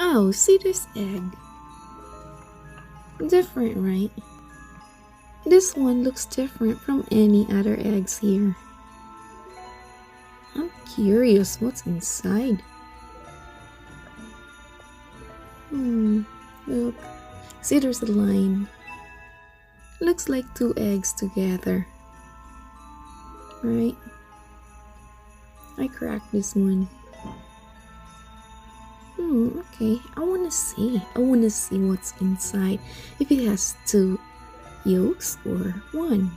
Oh, see this egg? Different, right? This one looks different from any other eggs here. I'm curious what's inside. Look. See, there's a line. Looks like two eggs together. Right? I cracked this one. Okay. I wanna see. I wanna see what's inside. If it has two yolks or one.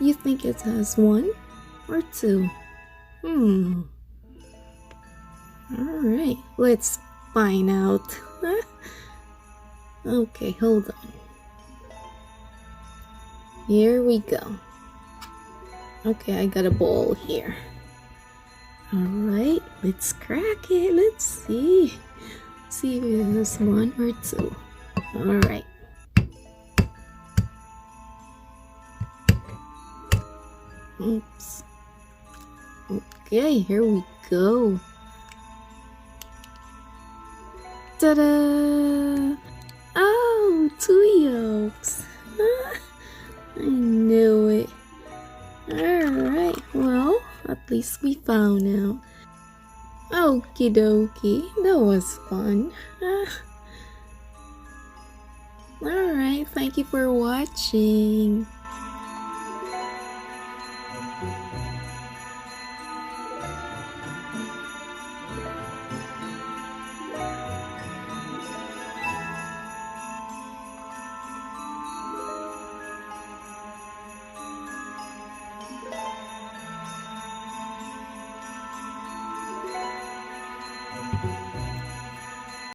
You think it has one or two? Alright, let's find out. Okay, hold on. Here we go. Okay, I got a bowl here. Alright, let's crack it. Let's see. See if it has one or two. Alright. Oops. Okay, here we go. Ta-da! Oh, two yolks. I knew it. Alright, well, at least we found out. Okie dokie, that was fun. Alright, thank you for watching.